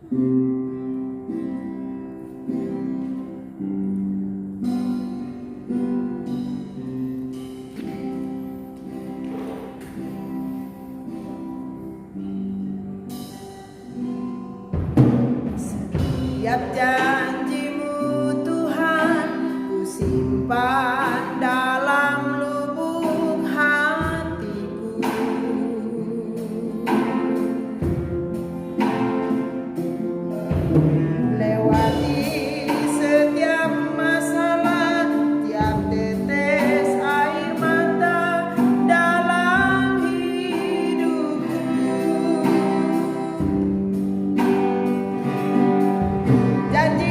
Setiap janjimu Tuhan ku simpan dalam lubuk hatiku. Lewati setiap masalah, tiap tetes air mata dalam hidupku. Janji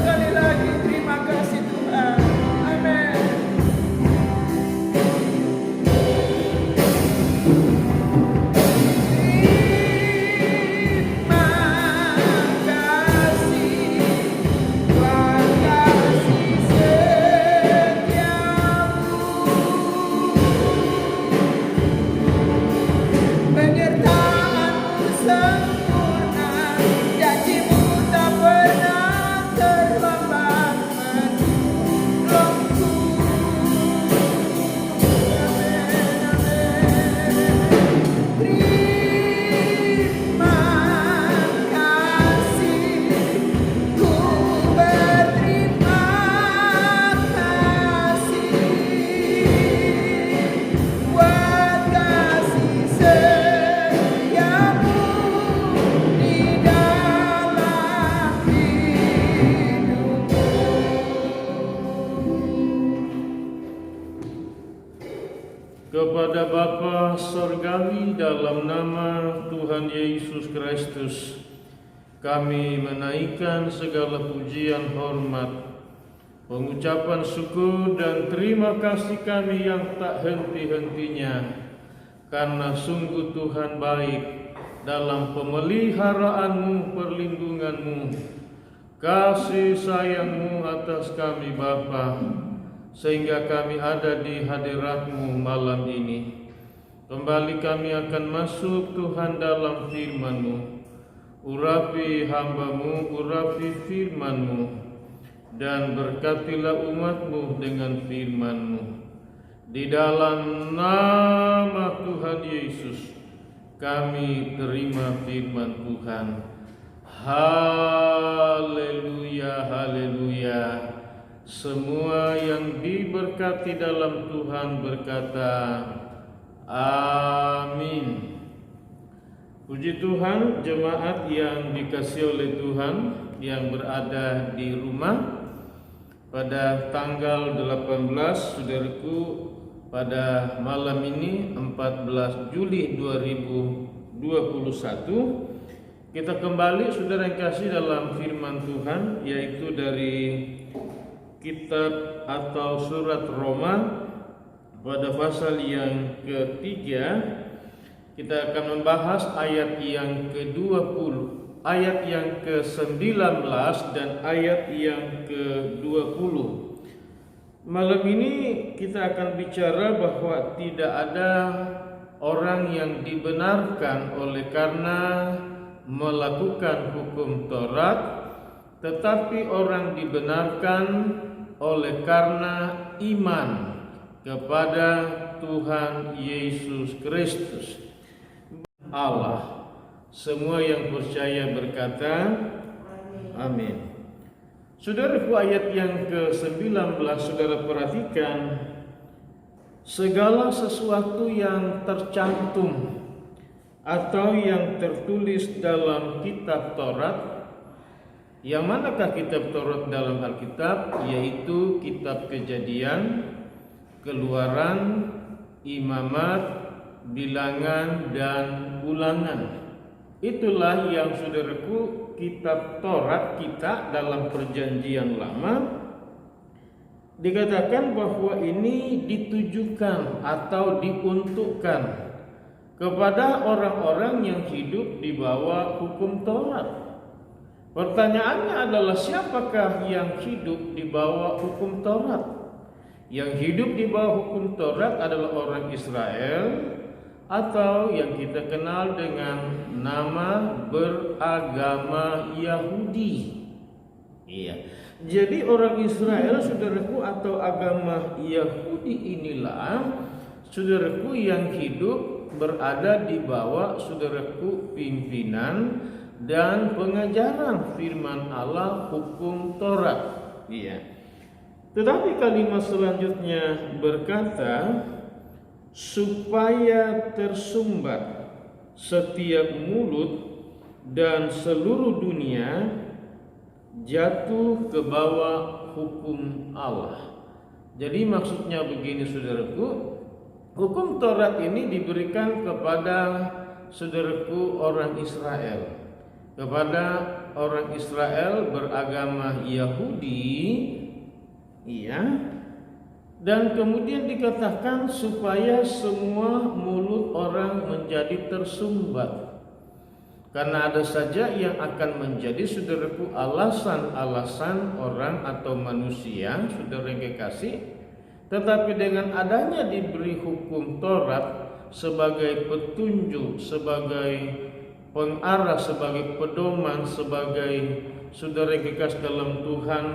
sekali lagi terima kasih Tuhan. Amin. Penyertaanmu sempurna, janjimu tak pernah terlambat menolongku. Amin, amin. Terima kasih, ku berterima kasih buat kasih setiamu di dalam hidupku. Kepada Bapa Sorgawi dalam nama Tuhan Yesus Kristus, kami menaikkan segala pujian, hormat, pengucapan syukur dan terima kasih kami yang tak henti-hentinya, karena sungguh Tuhan baik dalam pemeliharaanmu, perlindunganmu, kasih sayangmu atas kami Bapa, sehingga kami ada di hadirat-Mu malam ini. Kembali kami akan masuk Tuhan dalam firman-Mu. Urapi hamba-Mu, urapi firman-Mu, dan berkatilah umat-Mu dengan firman-Mu. Di dalam nama Tuhan Yesus, kami terima firman Tuhan. Haleluya, haleluya. Semua yang diberkati dalam Tuhan berkata, amin. Puji Tuhan, jemaat yang dikasihi oleh Tuhan yang berada di rumah, pada tanggal 18, saudaraku, pada malam ini 14 Juli 2021, kita kembali saudara yang kasih dalam firman Tuhan, yaitu dari kitab atau surat Roma pada pasal yang ketiga. Kita akan membahas ayat yang ke-20, ayat yang ke-19 dan ayat yang ke-20. Malam ini kita akan bicara bahwa tidak ada orang yang dibenarkan oleh karena melakukan hukum Taurat, tetapi orang dibenarkan oleh karena iman kepada Tuhan Yesus Kristus. Allah, semua yang percaya berkata amin. Saudaraku, ayat yang ke-19, saudara perhatikan, segala sesuatu yang tercantum atau yang tertulis dalam kitab Taurat. Yang manakah kitab Taurat dalam Alkitab? Yaitu kitab Kejadian, Keluaran, Imamat, Bilangan, dan Ulangan. Itulah yang saudaraku kitab Taurat kita dalam Perjanjian Lama. Dikatakan bahwa ini ditujukan atau diuntukkan kepada orang-orang yang hidup di bawah hukum Taurat. Pertanyaannya adalah, siapakah yang hidup di bawah hukum Taurat? Yang hidup di bawah hukum Taurat adalah orang Israel, atau yang kita kenal dengan nama beragama Yahudi. Iya. Jadi orang Israel, saudaraku, atau agama Yahudi inilah, saudaraku, yang hidup berada di bawah, saudaraku, pimpinan dan pengajaran firman Allah, hukum Taurat. Iya. Tetapi kalimat selanjutnya berkata, supaya tersumbat setiap mulut dan seluruh dunia jatuh ke bawah hukum Allah. Jadi maksudnya begini, saudaraku, hukum Taurat ini diberikan kepada saudaraku orang Israel, kepada orang Israel beragama Yahudi, dan kemudian dikatakan supaya semua mulut orang menjadi tersumbat. Karena ada saja yang akan menjadi, saudaraku, alasan-alasan orang atau manusia, saudara yang kekasih. Tetapi dengan adanya diberi hukum Taurat sebagai petunjuk, sebagai pengarah, sebagai pedoman, sebagai saudara yang kekasih dalam Tuhan,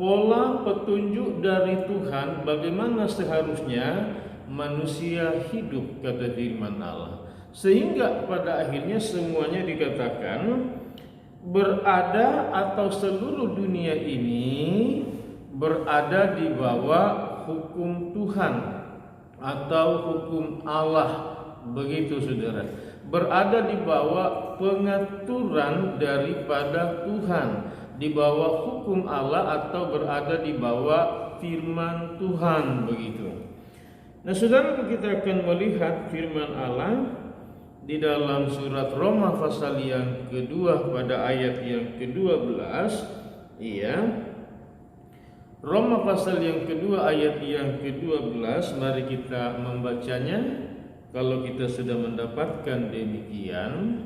pola petunjuk dari Tuhan bagaimana seharusnya manusia hidup, kata firman Allah. Sehingga pada akhirnya semuanya dikatakan berada atau seluruh dunia ini berada di bawah hukum Tuhan atau hukum Allah, begitu saudara. Berada di bawah pengaturan daripada Tuhan, di bawah hukum Allah atau berada di bawah firman Tuhan, begitu. Nah, saudara, kita akan melihat firman Allah di dalam surat Roma pasal yang kedua pada ayat yang ke-12, Roma pasal yang kedua ayat yang ke-12, mari kita membacanya. Kalau kita sudah mendapatkan demikian,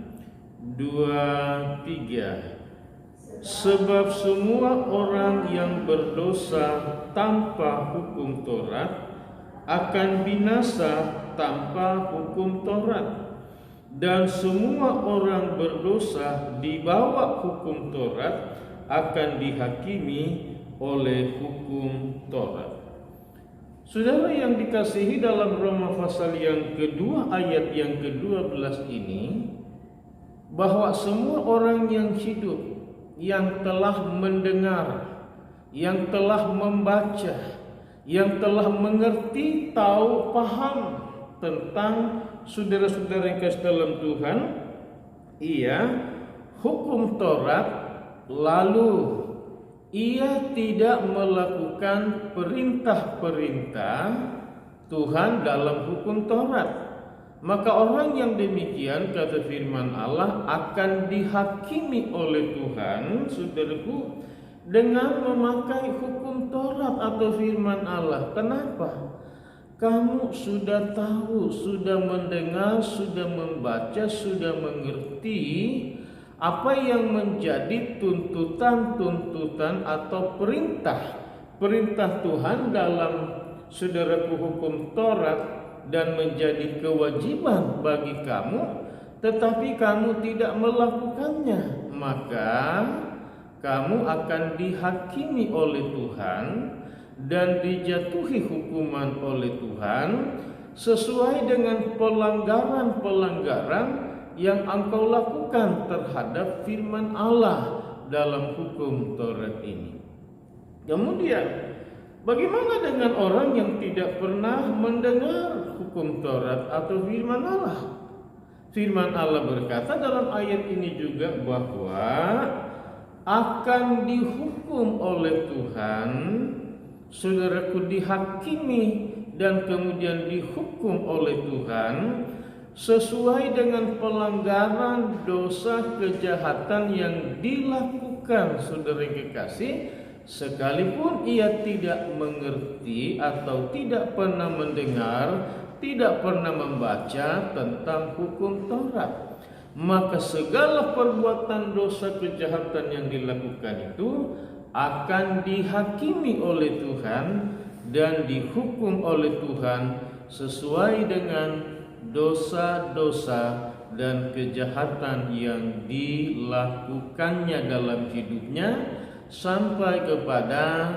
2-3. Sebab semua orang yang berdosa tanpa hukum Taurat akan binasa tanpa hukum Taurat. Dan semua orang berdosa di bawah hukum Taurat akan dihakimi oleh hukum Taurat. Saudara yang dikasihi, dalam Roma pasal yang kedua ayat yang ke-12 ini, bahwa semua orang yang hidup, yang telah mendengar, yang telah membaca, yang telah mengerti, tahu, paham tentang saudara-saudara yang kasih dalam Tuhan, hukum Taurat, lalu ia tidak melakukan perintah-perintah Tuhan dalam hukum Taurat, maka orang yang demikian, kata firman Allah, akan dihakimi oleh Tuhan, saudaraku, dengan memakai hukum Taurat atau firman Allah. Kenapa? Kamu sudah tahu, sudah mendengar, sudah membaca, sudah mengerti apa yang menjadi tuntutan-tuntutan atau perintah Tuhan dalam saudaraku hukum Taurat, dan menjadi kewajiban bagi kamu, tetapi kamu tidak melakukannya, maka kamu akan dihakimi oleh Tuhan dan dijatuhi hukuman oleh Tuhan sesuai dengan pelanggaran-pelanggaran yang engkau lakukan terhadap firman Allah dalam hukum Taurat ini. Kemudian, bagaimana dengan orang yang tidak pernah mendengar hukum Taurat atau firman Allah? Firman Allah berkata dalam ayat ini juga bahwa akan dihukum oleh Tuhan, saudaraku, dihakimi dan kemudian dihukum oleh Tuhan sesuai dengan pelanggaran, dosa, kejahatan yang dilakukan saudara yang kekasih, sekalipun ia tidak mengerti atau tidak pernah mendengar, tidak pernah membaca tentang hukum Taurat. Maka segala perbuatan dosa kejahatan yang dilakukan itu akan dihakimi oleh Tuhan dan dihukum oleh Tuhan sesuai dengan dosa-dosa dan kejahatan yang dilakukannya dalam hidupnya sampai kepada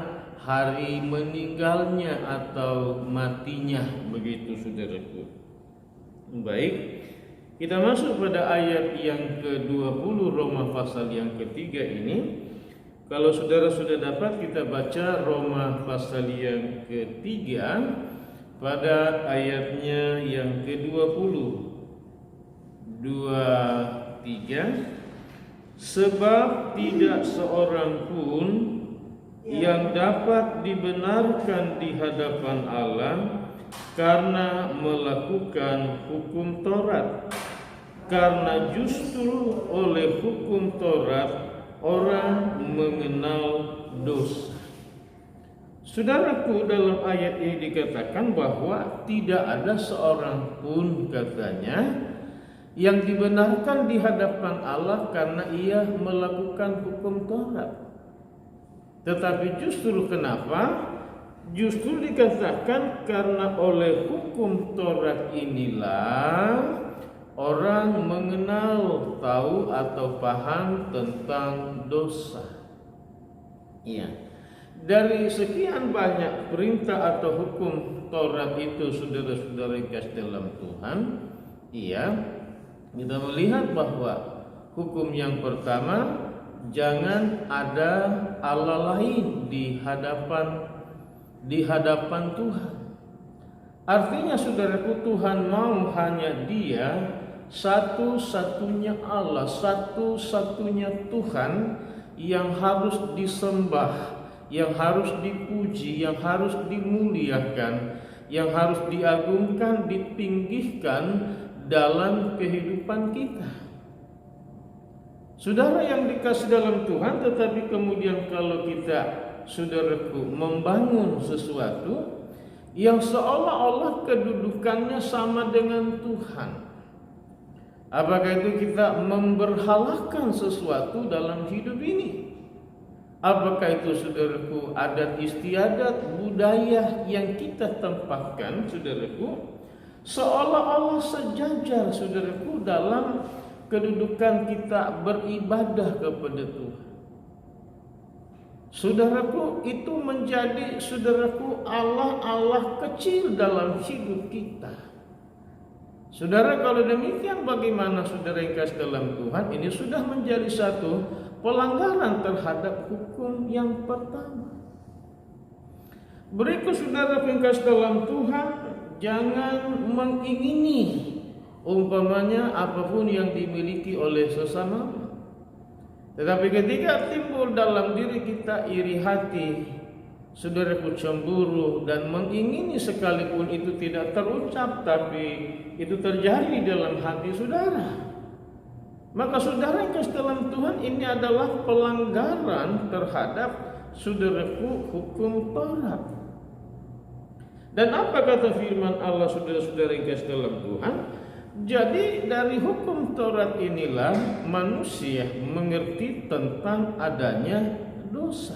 hari meninggalnya atau matinya, begitu saudaraku. Baik, kita masuk pada ayat yang ke-20 Roma pasal yang ketiga ini. Kalau saudara sudah dapat, kita baca Roma pasal yang ketiga pada ayatnya yang ke-20. 23. Sebab tidak seorang pun yang dapat dibenarkan di hadapan Allah karena melakukan hukum Taurat, karena justru oleh hukum Taurat orang mengenal dosa. Saudaraku, dalam ayat ini dikatakan bahwa tidak ada seorang pun katanya yang dibenarkan di hadapan Allah karena ia melakukan hukum Taurat. Tetapi justru kenapa? Justru dikatakan karena oleh hukum Taurat inilah orang mengenal, tahu atau paham tentang dosa. Iya. Dari sekian banyak perintah atau hukum Taurat itu, saudara-saudara yang kasih dalam Tuhan, iya, kita melihat bahwa hukum yang pertama, jangan ada Allah lain di hadapan Tuhan. Artinya saudaraku, Tuhan mau hanya Dia satu-satunya Allah, satu-satunya Tuhan yang harus disembah, yang harus dipuji, yang harus dimuliakan, yang harus diagungkan, ditinggikan dalam kehidupan kita. Saudara yang dikasih dalam Tuhan, tetapi kemudian kalau kita, saudaraku, membangun sesuatu yang seolah-olah kedudukannya sama dengan Tuhan, apakah itu kita memberhalakan sesuatu dalam hidup ini? Apakah itu, saudaraku, adat istiadat, budaya yang kita tempatkan, saudaraku, seolah-olah sejajar, saudaraku, dalam kedudukan kita beribadah kepada Tuhan. Saudaraku, itu menjadi, saudaraku, Allah kecil dalam hidup kita. Saudara, kalau demikian bagaimana saudara yang kasih dalam Tuhan? Ini sudah menjadi satu pelanggaran terhadap hukum yang pertama. Berikut, saudara yang kasih dalam Tuhan, jangan mengingini umpamanya apapun yang dimiliki oleh sesama. Tetapi ketika timbul dalam diri kita iri hati, saudaraku, cemburu dan mengingini, sekalipun itu tidak terucap tapi itu terjadi dalam hati saudara, maka saudara yang kasih dalam Tuhan, ini adalah pelanggaran terhadap, saudaraku, hukum Taurat. Dan apa kata firman Allah, saudara-saudara yang kasih dalam Tuhan? Jadi dari hukum Taurat inilah manusia mengerti tentang adanya dosa.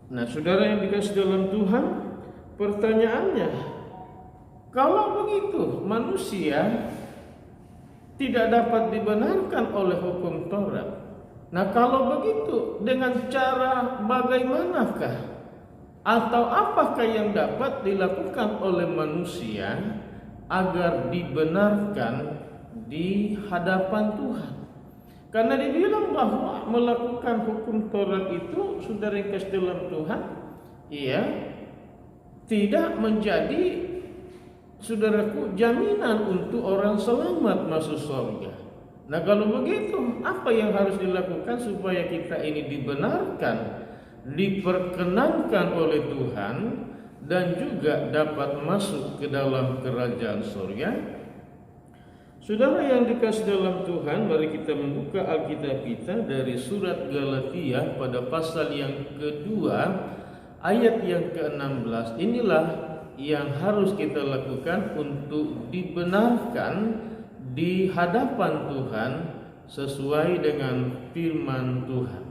Nah, saudara yang dikasih dalam Tuhan, pertanyaannya, kalau begitu manusia tidak dapat dibenarkan oleh hukum Taurat. Nah, kalau begitu, dengan cara bagaimanakah atau apakah yang dapat dilakukan oleh manusia agar dibenarkan di hadapan Tuhan? Karena dibilang bahwa melakukan hukum Taurat itu, saudara yang kasih dalam Tuhan, iya, tidak menjadi, saudaraku, jaminan untuk orang selamat masuk surga. Nah, kalau begitu, apa yang harus dilakukan supaya kita ini dibenarkan, diperkenankan oleh Tuhan, dan juga dapat masuk ke dalam kerajaan surga? Saudara yang dikasih dalam Tuhan, mari kita membuka Alkitab kita dari surat Galatia pada pasal yang kedua, ayat yang ke-16. Inilah yang harus kita lakukan untuk dibenarkan di hadapan Tuhan sesuai dengan firman Tuhan.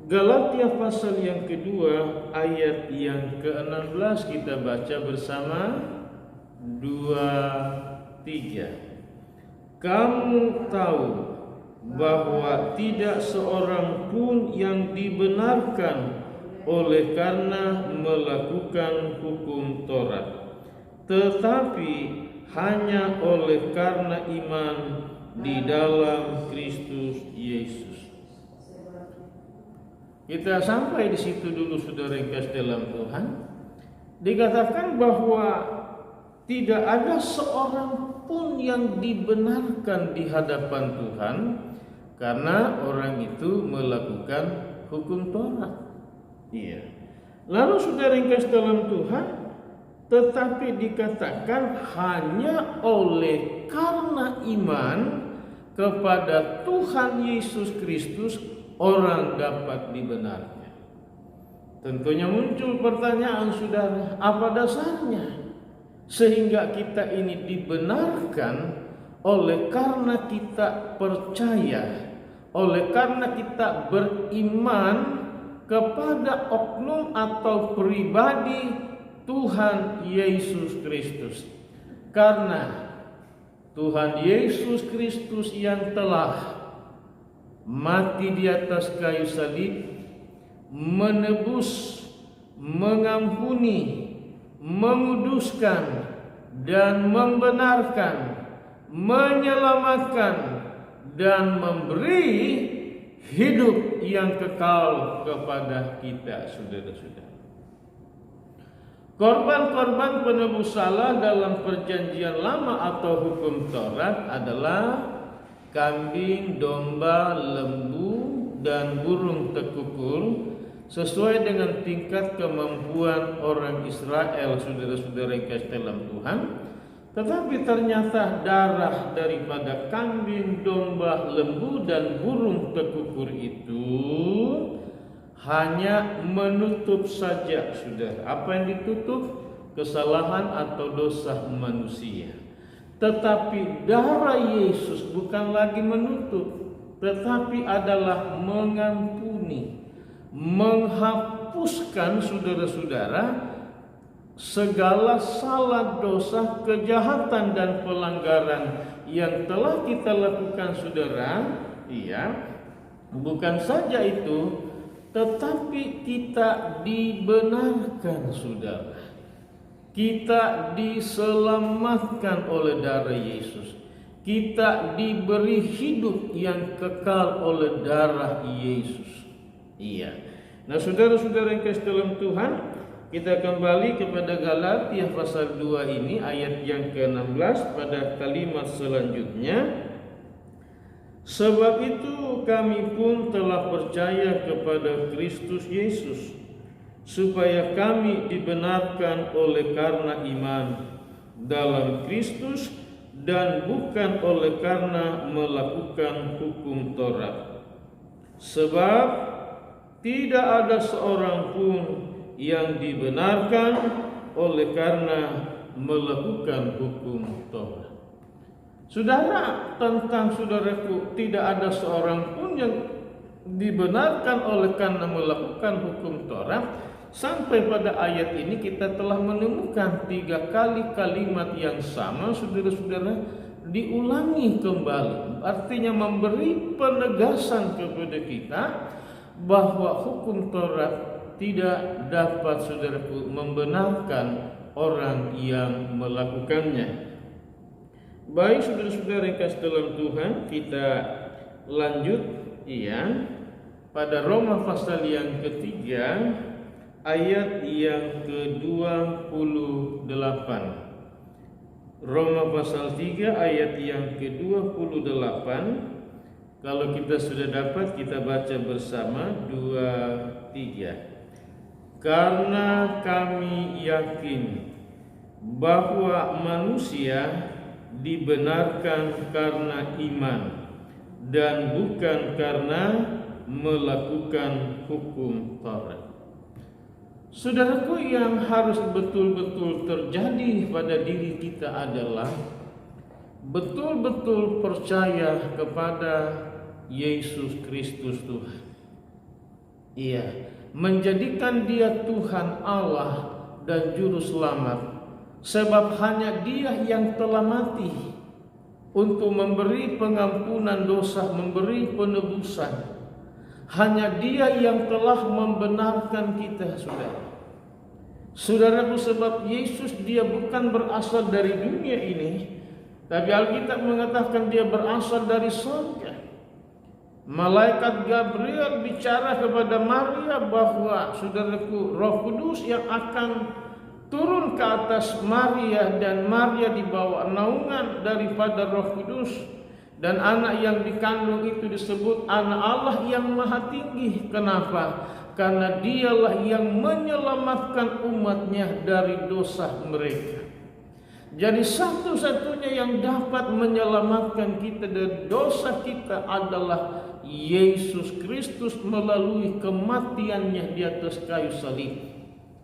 Galatia pasal yang kedua, ayat yang ke-16, kita baca bersama. 2, 3. Kamu tahu bahwa tidak seorang pun yang dibenarkan oleh karena melakukan hukum Taurat, tetapi hanya oleh karena iman di dalam Kristus Yesus. Kita sampai di situ dulu, saudara yang kasih dalam Tuhan. Dikatakan bahwa tidak ada seorang pun yang dibenarkan di hadapan Tuhan karena orang itu melakukan hukum Taurat. Iya. Lalu saudara yang kasih dalam Tuhan, tetapi dikatakan hanya oleh karena iman kepada Tuhan Yesus Kristus orang dapat dibenarkan. Tentunya muncul pertanyaan, saudara, apa dasarnya sehingga kita ini dibenarkan? Oleh karena kita percaya, oleh karena kita beriman kepada oknum atau pribadi Tuhan Yesus Kristus. Karena Tuhan Yesus Kristus yang telah mati di atas kayu salib, menebus, mengampuni, menguduskan, dan membenarkan, menyelamatkan, dan memberi hidup yang kekal kepada kita, saudara-saudara. Korban-korban penebus salah dalam perjanjian lama atau hukum Taurat adalah kambing, domba, lembu, dan burung tekukul sesuai dengan tingkat kemampuan orang Israel, saudara-saudara yang kasih dalam Tuhan. Tetapi ternyata darah daripada kambing, domba, lembu, dan burung tekukul itu hanya menutup saja, saudara. Apa yang ditutup? Kesalahan atau dosa manusia. Tetapi darah Yesus bukan lagi menutup, tetapi adalah mengampuni, menghapuskan, saudara-saudara, segala salah, dosa, kejahatan, dan pelanggaran yang telah kita lakukan, saudara. Iya, bukan saja itu, tetapi kita dibenarkan, saudara. Kita diselamatkan oleh darah Yesus. Kita diberi hidup yang kekal oleh darah Yesus. Iya. Nah, saudara-saudara yang kasih dalam Tuhan, kita kembali kepada Galatia pasal 2 ini, ayat yang ke-16 pada kalimat selanjutnya. Sebab itu kami pun telah percaya kepada Kristus Yesus, supaya kami dibenarkan oleh karena iman dalam Kristus dan bukan oleh karena melakukan hukum Taurat. Sebab tidak ada seorang pun yang dibenarkan oleh karena melakukan hukum Taurat. Saudara, tentang saudaraku, tidak ada seorang pun yang dibenarkan oleh karena melakukan hukum Taurat. Sampai pada ayat ini kita telah menemukan 3 kali kalimat yang sama, saudara-saudara, diulangi kembali. Artinya memberi penegasan kepada kita bahwa hukum Taurat tidak dapat, saudaraku, membenarkan orang yang melakukannya. Baik, saudara-saudara yang kasih dalam Tuhan, kita lanjut pada Roma pasal yang ketiga, ayat yang ke-28. Roma pasal 3 ayat yang ke-28. Kalau kita sudah dapat, kita baca bersama 2, 3. Karena kami yakin bahwa manusia dibenarkan karena iman dan bukan karena melakukan hukum Taurat. Saudaraku, yang harus betul-betul terjadi pada diri kita adalah betul-betul percaya kepada Yesus Kristus Tuhan. Iya, menjadikan Dia Tuhan Allah dan Juru Selamat, sebab hanya Dia yang telah mati untuk memberi pengampunan dosa, memberi penebusan. Hanya Dia yang telah membenarkan kita, saudara. Saudaraku, sebab Yesus Dia bukan berasal dari dunia ini, tapi Alkitab mengatakan Dia berasal dari surga. Malaikat Gabriel bicara kepada Maria bahwa, saudaraku, Roh Kudus yang akan turun ke atas Maria, dan Maria dibawa naungan daripada Roh Kudus, dan anak yang dikandung itu disebut anak Allah yang Maha Tinggi. Kenapa? Karena Dialah yang menyelamatkan umatnya dari dosa mereka. Jadi satu-satunya yang dapat menyelamatkan kita dari dosa kita adalah Yesus Kristus melalui kematiannya di atas kayu salib.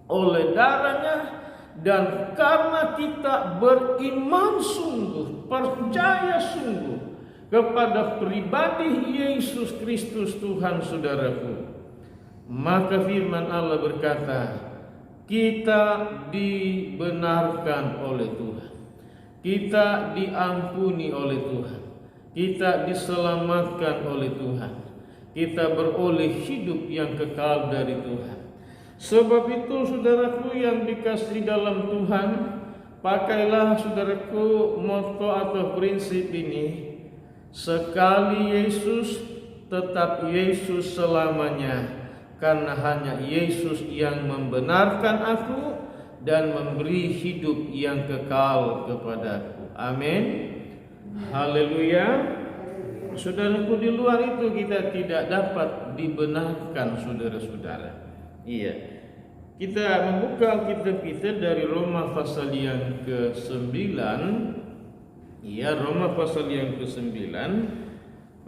Oleh darahnya dan karena kita beriman sungguh, percaya sungguh kepada pribadi Yesus Kristus Tuhan saudaraku, maka firman Allah berkata, kita dibenarkan oleh Tuhan, kita diampuni oleh Tuhan, kita diselamatkan oleh Tuhan, kita beroleh hidup yang kekal dari Tuhan. Sebab itu saudaraku yang dikasihi dalam Tuhan, pakailah saudaraku moto atau prinsip ini: sekali Yesus, tetap Yesus selamanya. Karena hanya Yesus yang membenarkan aku dan memberi hidup yang kekal kepadaku. Amin. Haleluya. Saudaraku, di luar itu kita tidak dapat dibenarkan, saudara-saudara. Iya. Kita membuka Alkitab kita dari Roma pasal yang ke-9. Iya, Roma pasal yang ke-9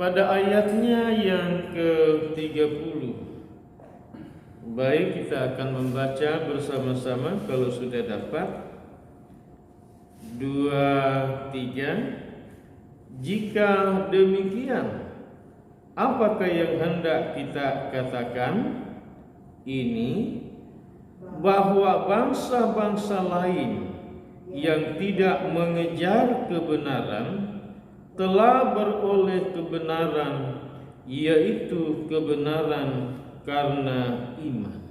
pada ayatnya yang ke-30. Baik, kita akan membaca bersama-sama kalau sudah dapat. 2, 3. Jika demikian, apakah yang hendak kita katakan? Ini bahwa bangsa-bangsa lain yang tidak mengejar kebenaran telah beroleh kebenaran, yaitu kebenaran karena iman.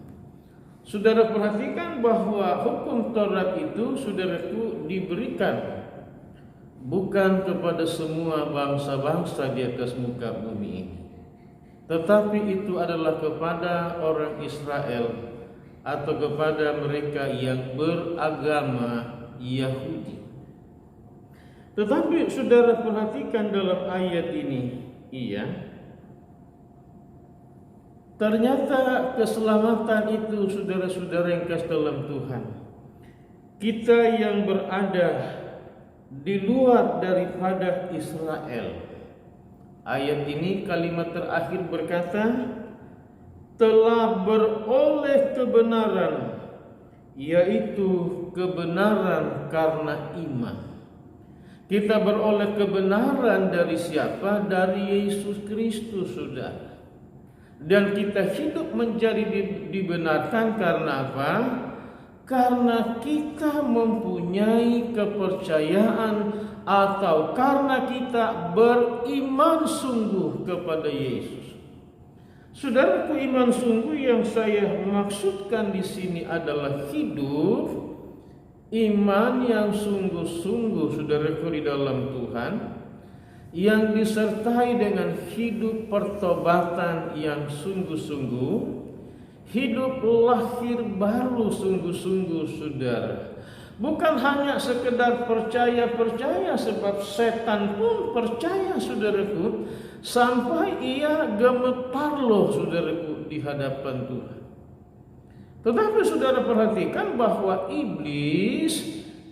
Saudara perhatikan bahwa hukum Taurat itu, saudaraku, diberikan bukan kepada semua bangsa-bangsa di atas muka bumi ini, tetapi itu adalah kepada orang Israel atau kepada mereka yang beragama Yahudi. Tetapi saudara perhatikan dalam ayat ini, ternyata keselamatan itu, saudara-saudara yang kasih dalam Tuhan, kita yang berada di luar daripada Israel. Ayat ini kalimat terakhir berkata, telah beroleh kebenaran, yaitu kebenaran karena iman. Kita beroleh kebenaran dari siapa? Dari Yesus Kristus, saudara. Dan kita hidup menjadi dibenarkan karena apa? Karena kita mempunyai kepercayaan atau karena kita beriman sungguh kepada Yesus. Saudaraku, iman sungguh yang saya maksudkan di sini adalah hidup iman yang sungguh-sungguh, saudaraku, di dalam Tuhan, yang disertai dengan hidup pertobatan yang sungguh-sungguh, hidup lahir baru sungguh-sungguh, saudara. Bukan hanya sekedar percaya, sebab setan pun percaya, saudaraku, sampai ia gemetar loh, saudaraku, di hadapan Tuhan. Tetapi saudara perhatikan bahwa iblis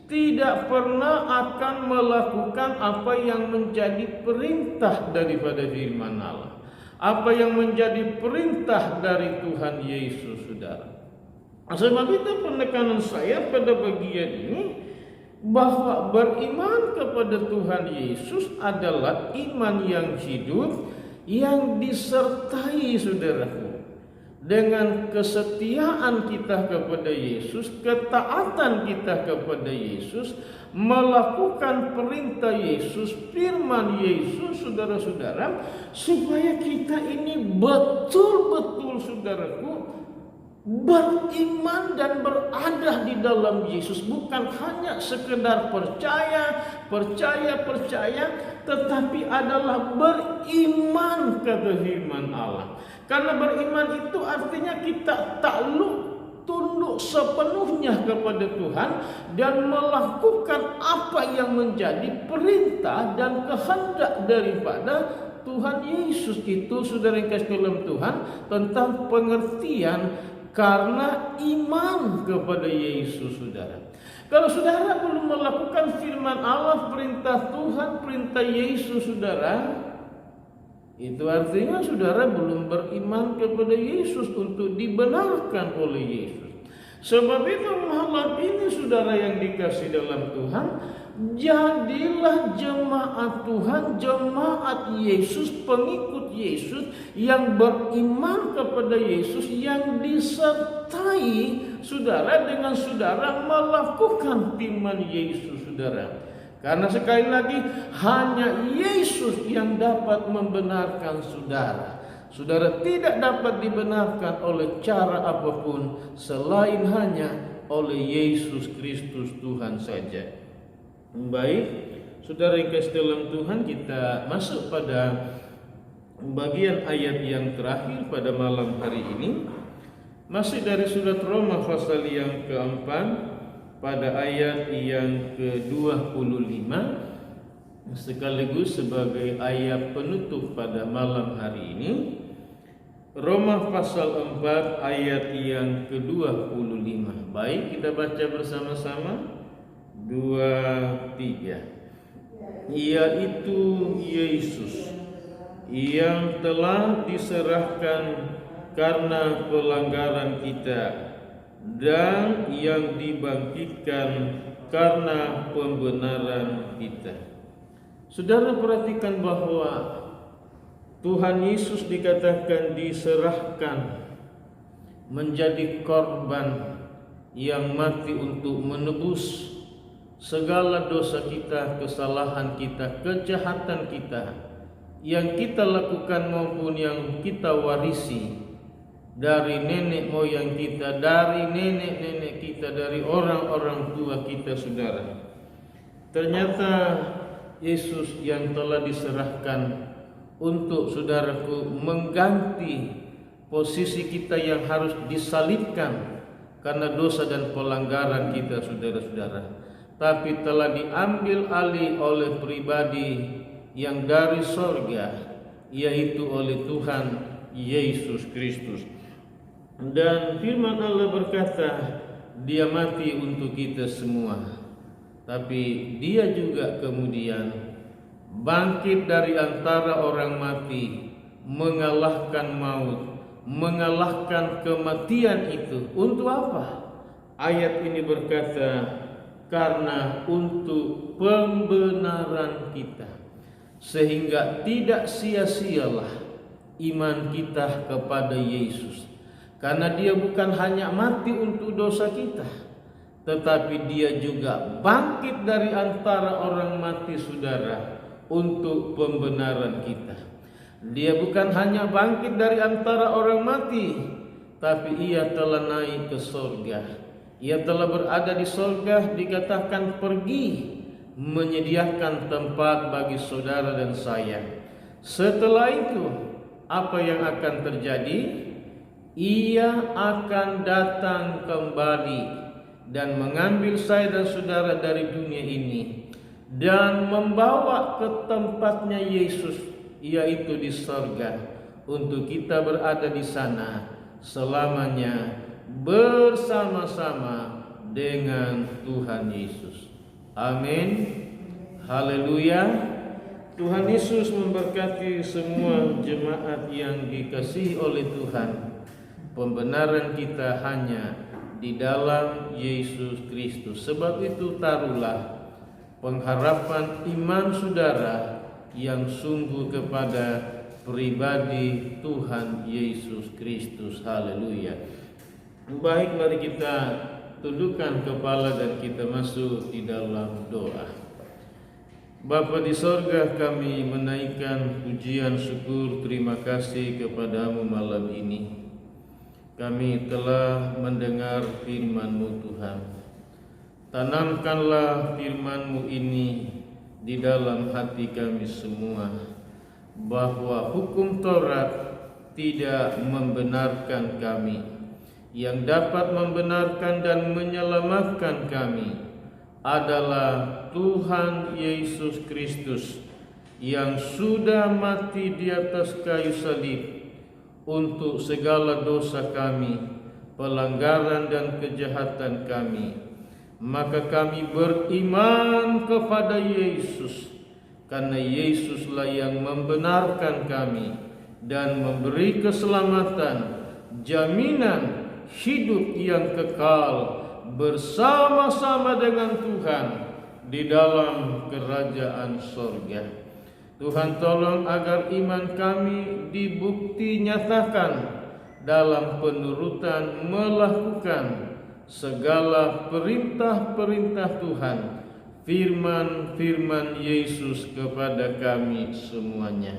tidak pernah akan melakukan apa yang menjadi perintah daripada firman Allah, apa yang menjadi perintah dari Tuhan Yesus, saudara. Sebab itu penekanan saya pada bagian ini, bahwa beriman kepada Tuhan Yesus adalah iman yang hidup, yang disertai, saudaraku, dengan kesetiaan kita kepada Yesus, ketaatan kita kepada Yesus, melakukan perintah Yesus, firman Yesus, saudara-saudara, supaya kita ini betul-betul, saudaraku, beriman dan berada di dalam Yesus. Bukan hanya sekedar percaya, tetapi adalah beriman kepada firman Allah. Karena beriman itu artinya kita tunduk sepenuhnya kepada Tuhan dan melakukan apa yang menjadi perintah dan kehendak daripada Tuhan Yesus. Itu, saudara yang kasih dalam Tuhan, tentang pengertian karena iman kepada Yesus, saudara. Kalau saudara belum melakukan firman Allah, perintah Tuhan, perintah Yesus saudara, itu artinya saudara belum beriman kepada Yesus untuk dibenarkan oleh Yesus. Sebab itu malam ini saudara yang dikasih dalam Tuhan, jadilah jemaat Tuhan, jemaat Yesus, pengikut Yesus yang beriman kepada Yesus, yang disertai saudara dengan saudara melakukan firman Yesus saudara. Karena sekali lagi hanya Yesus yang dapat membenarkan saudara. Saudara tidak dapat dibenarkan oleh cara apapun selain hanya oleh Yesus Kristus Tuhan saja. Baik, saudara yang kasih dalam Tuhan, kita masuk pada bagian ayat yang terakhir pada malam hari ini. Masih dari surat Roma pasal yang keempat pada ayat yang ke-25, sekaligus sebagai ayat penutup pada malam hari ini. Roma pasal 4 ayat yang ke-25. Baik, kita baca bersama-sama. 2, 3. Yaitu Yesus yang telah diserahkan karena pelanggaran kita dan yang dibangkitkan karena pembenaran kita. Saudara perhatikan bahwa Tuhan Yesus dikatakan diserahkan menjadi korban yang mati untuk menebus segala dosa kita, kesalahan kita, kejahatan kita yang kita lakukan maupun yang kita warisi dari nenek moyang kita, dari nenek-nenek kita, dari orang-orang tua kita saudara. Ternyata Yesus yang telah diserahkan untuk saudaraku mengganti posisi kita yang harus disalibkan karena dosa dan pelanggaran kita saudara-saudara, tapi telah diambil alih oleh pribadi yang dari sorga, yaitu oleh Tuhan Yesus Kristus. Dan firman Allah berkata, Dia mati untuk kita semua, tapi Dia juga kemudian bangkit dari antara orang mati, mengalahkan maut, mengalahkan kematian itu. Untuk apa? Ayat ini berkata, karena untuk pembenaran kita, sehingga tidak sia-sialah iman kita kepada Yesus. Karena Dia bukan hanya mati untuk dosa kita, tetapi Dia juga bangkit dari antara orang mati saudara untuk pembenaran kita. Dia bukan hanya bangkit dari antara orang mati, tapi Ia telah naik ke sorga. Ia telah berada di sorga, dikatakan pergi menyediakan tempat bagi saudara dan saya. Setelah itu, apa yang akan terjadi? Ia akan datang kembali dan mengambil saya dan saudara dari dunia ini dan membawa ke tempatnya Yesus, yaitu di sorga, untuk kita berada di sana selamanya bersama-sama dengan Tuhan Yesus. Amin. Haleluya. Tuhan Yesus memberkati semua jemaat yang dikasihi oleh Tuhan. Pembenaran kita hanya di dalam Yesus Kristus. Sebab itu taruhlah pengharapan iman saudara yang sungguh kepada pribadi Tuhan Yesus Kristus. Haleluya. Baik, mari kita tundukkan kepala dan kita masuk di dalam doa. Bapa di sorga, kami menaikkan pujian syukur terima kasih kepadamu malam ini. Kami telah mendengar firman-Mu Tuhan. Tanamkanlah firman-Mu ini di dalam hati kami semua, bahwa hukum Taurat tidak membenarkan kami. Yang dapat membenarkan dan menyelamatkan kami adalah Tuhan Yesus Kristus yang sudah mati di atas kayu salib untuk segala dosa kami, pelanggaran dan kejahatan kami. maka kami beriman kepada Yesus, karena Yesuslah yang membenarkan kami dan memberi keselamatan, jaminan hidup yang kekal bersama-sama dengan Tuhan di dalam kerajaan sorga. Tuhan tolong agar iman kami dibukti nyatakan dalam penurutan melakukan segala perintah-perintah Tuhan, firman-firman Yesus kepada kami semuanya.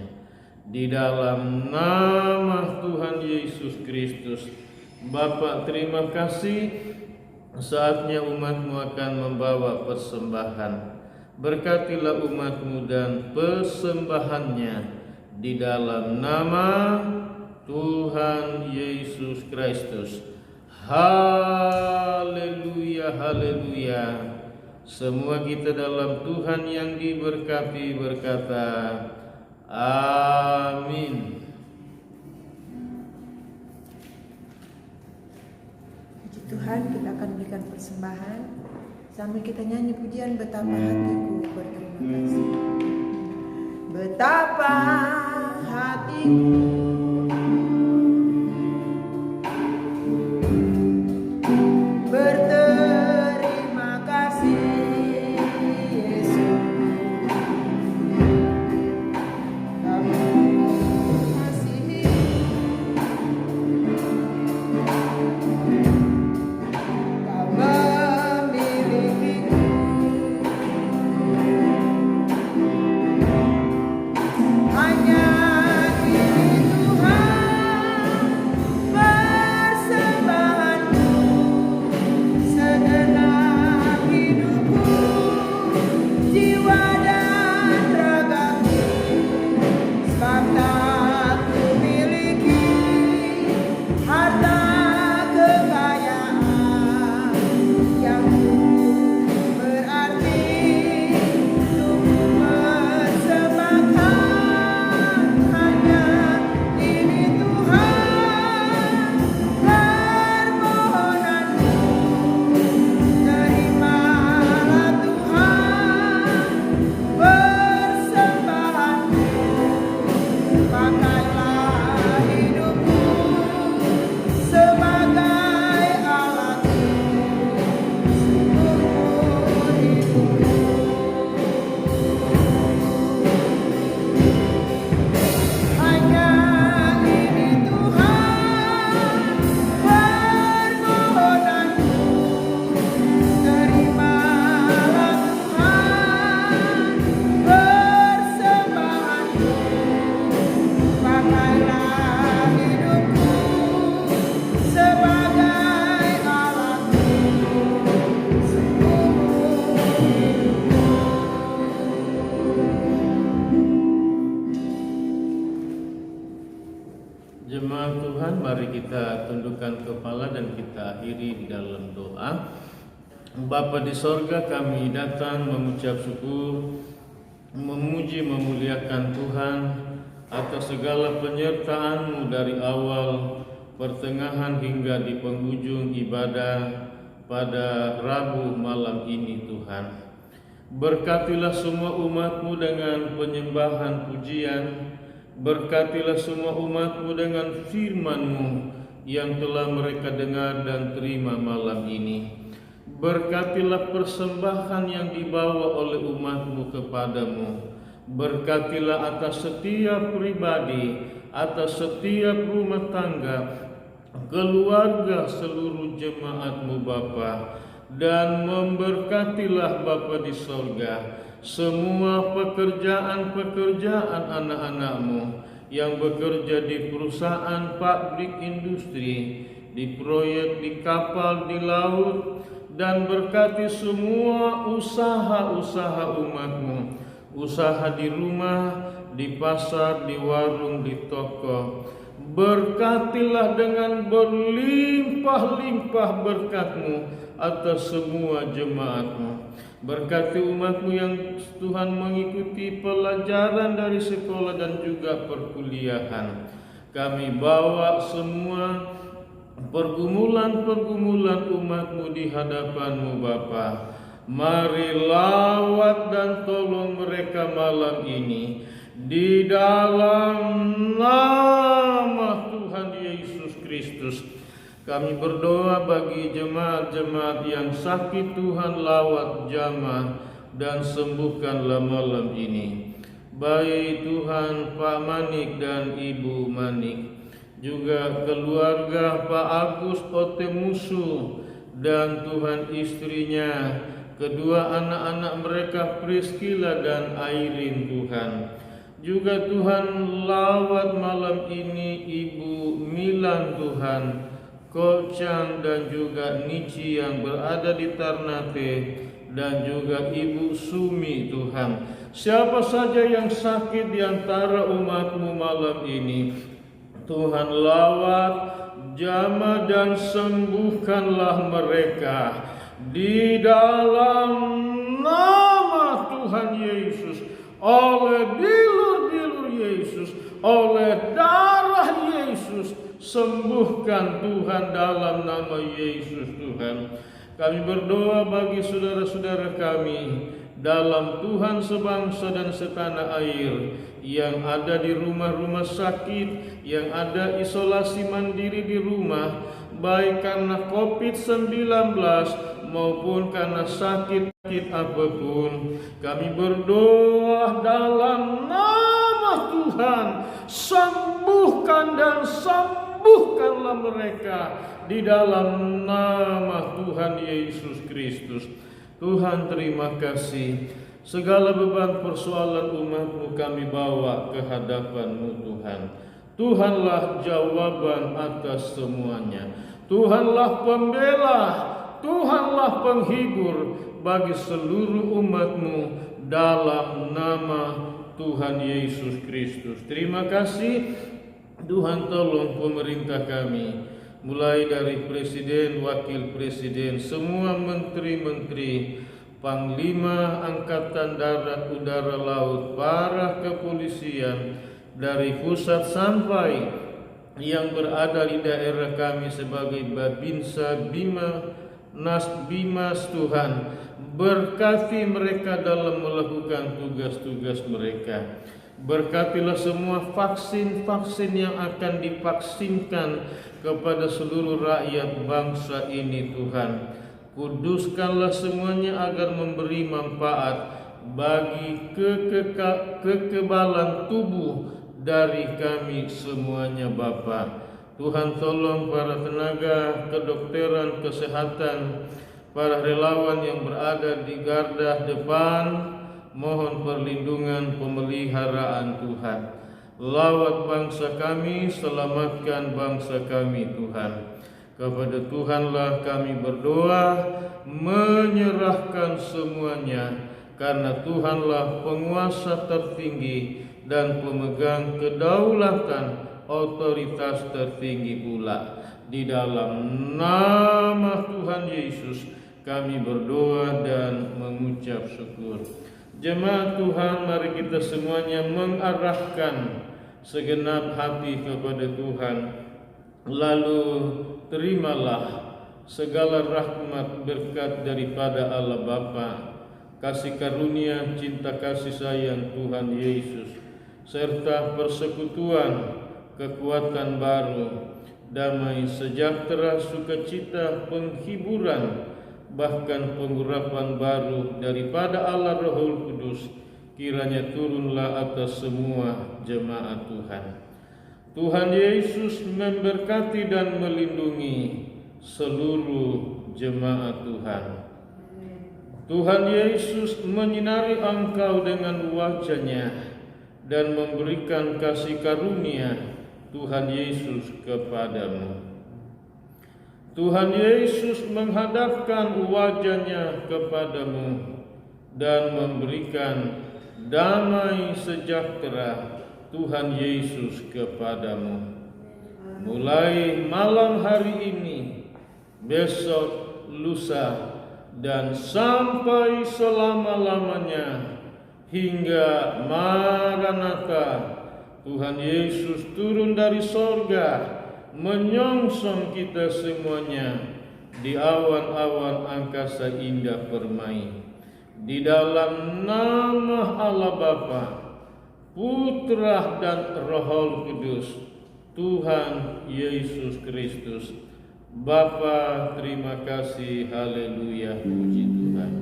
Di dalam nama Tuhan Yesus Kristus, Bapa, terima kasih. Saatnya umat-Mu akan membawa persembahan. Berkatilah umat-Mu dan persembahannya di dalam nama Tuhan Yesus Kristus. Haleluya, haleluya. Semua kita dalam Tuhan yang diberkati berkata, amin. Puji Tuhan, kita akan berikan persembahan sambil kita nyanyi pujian betapa hatiku berterima kasih. Betapa hatiku berterima kasih, Yesus. Kamu mengasihi, Kau memilikiku. Hanya ini Tuhan persembahanku, segenap hidupku, jiwa dan ragaku. Sebab tak kumiliki harta kekayaan yang berarti untuk persembahkan. Hanya ini Tuhan permohonanku, terimalah Tuhan persembahanku. Pakailah hidupku sebagai alatku, seluruh hidupku. Hanya ini Tuhan permohonanku, terimalah Tuhan persembahanku. Pakailah hidupku sebagai alatku, seluruh hidupku. Jemaat Tuhan, mari kita tundukkan kepala dan kita akhiri di dalam doa. Bapa di sorga, kami datang mengucap syukur, memuji, memuliakan Tuhan atas segala penyertaan-Mu dari awal, pertengahan hingga di penghujung ibadah pada Rabu malam ini Tuhan. Berkatilah semua umat-Mu dengan penyembahan pujian. Berkatilah semua umat-Mu dengan firman-Mu yang telah mereka dengar dan terima malam ini. Berkatilah persembahan yang dibawa oleh umat-Mu kepadamu. Berkatilah atas setiap pribadi, atas setiap rumah tangga, keluarga seluruh jemaat-Mu Bapa. Dan memberkatilah Bapa di sorga semua pekerjaan-pekerjaan anak-anak-Mu yang bekerja di perusahaan, pabrik, industri, di proyek, di kapal, di laut. Dan berkati semua usaha-usaha umat-Mu, usaha di rumah, di pasar, di warung, di toko. Berkatilah dengan berlimpah-limpah berkat-Mu atas semua jemaat-Mu. Berkati umat-Mu yang Tuhan mengikuti pelajaran dari sekolah dan juga perkuliahan. Kami bawa semua pergumulan-pergumulan umat-Mu di hadapan-Mu Bapa. Mari lawat dan tolong mereka malam ini di dalam nama Tuhan Yesus Kristus. Kami berdoa bagi jemaat-jemaat yang sakit, Tuhan lawat jamah dan sembuhkanlah malam ini. Baik Tuhan Pak Manik dan Ibu Manik, juga keluarga Pak Agus Otemusu dan Tuhan istrinya, kedua anak-anak mereka Priscilla dan Airin Tuhan. Juga Tuhan lawat malam ini Ibu Milan Tuhan, Kocang dan juga Nici yang berada di Ternate, dan juga Ibu Sumi Tuhan. Siapa saja yang sakit di antara umat-Mu malam ini, Tuhan lawat, jamah dan sembuhkanlah mereka di dalam nama Tuhan Yesus, oleh bilur-bilur Yesus, oleh darah Yesus. Sembuhkan Tuhan dalam nama Yesus Tuhan. Kami berdoa bagi saudara-saudara kami dalam Tuhan sebangsa dan setanah air yang ada di rumah-rumah sakit, yang ada isolasi mandiri di rumah, baik karena COVID-19 maupun karena sakit apapun. Kami berdoa dalam nama Tuhan, sembuhkan dan sembuhkanlah mereka di dalam nama Tuhan Yesus Kristus. Tuhan terima kasih. Segala beban persoalan umat-Mu kami bawa ke hadapan-Mu Tuhan. Tuhanlah jawaban atas semuanya. Tuhanlah pembela, Tuhanlah penghibur bagi seluruh umat-Mu dalam nama Tuhan Yesus Kristus. Terima kasih. Tuhan tolong pemerintah kami, mulai dari Presiden, Wakil Presiden, semua Menteri-Menteri, Panglima Angkatan Darat, Udara, Laut, para kepolisian, dari pusat sampai yang berada di daerah kami sebagai Babinsa, Bimas Tuhan. Berkati mereka dalam melakukan tugas-tugas mereka. Berkatilah semua vaksin-vaksin yang akan divaksinkan kepada seluruh rakyat bangsa ini Tuhan. Kuduskanlah semuanya agar memberi manfaat bagi kekebalan tubuh dari kami semuanya Bapa. Tuhan tolong para tenaga kedokteran, kesehatan, para relawan yang berada di garda depan. Mohon perlindungan pemeliharaan Tuhan. Lawat bangsa kami, selamatkan bangsa kami Tuhan. Kepada Tuhanlah kami berdoa, menyerahkan semuanya, karena Tuhanlah penguasa tertinggi dan pemegang kedaulatan, otoritas tertinggi pula. Di dalam nama Tuhan Yesus kami berdoa dan mengucap syukur. Jemaat Tuhan, mari kita semuanya mengarahkan segenap hati kepada Tuhan. Lalu terimalah segala rahmat berkat daripada Allah Bapa, kasih karunia, cinta kasih sayang Tuhan Yesus, serta persekutuan, kekuatan baru, damai sejahtera, sukacita, penghiburan, bahkan pengurapan baru daripada Allah Rohul Kudus, kiranya turunlah atas semua jemaat Tuhan. Tuhan Yesus memberkati dan melindungi seluruh jemaat Tuhan. Tuhan Yesus menyinari engkau dengan wajah-Nya dan memberikan kasih karunia Tuhan Yesus kepadamu. Tuhan Yesus menghadapkan wajah-Nya kepadamu dan memberikan damai sejahtera Tuhan Yesus kepadamu. Mulai malam hari ini, besok, lusa, dan sampai selama-lamanya hingga Maranatha, Tuhan Yesus turun dari sorga menyongsong kita semuanya di awan-awan angkasa indah permai. Di dalam nama Allah Bapa, Putra dan Roh Kudus, Tuhan Yesus Kristus. Bapa, terima kasih. Haleluya, puji Tuhan.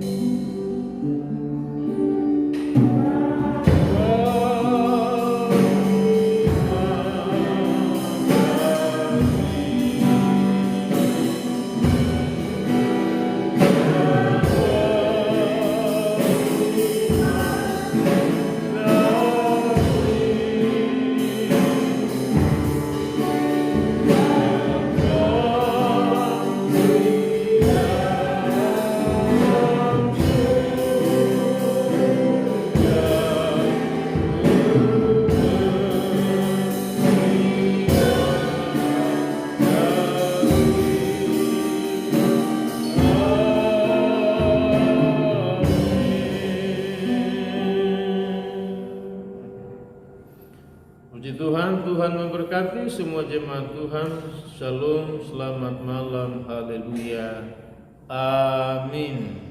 Puji Tuhan, Tuhan memberkati semua jemaat Tuhan. Shalom, selamat malam, haleluya, amin.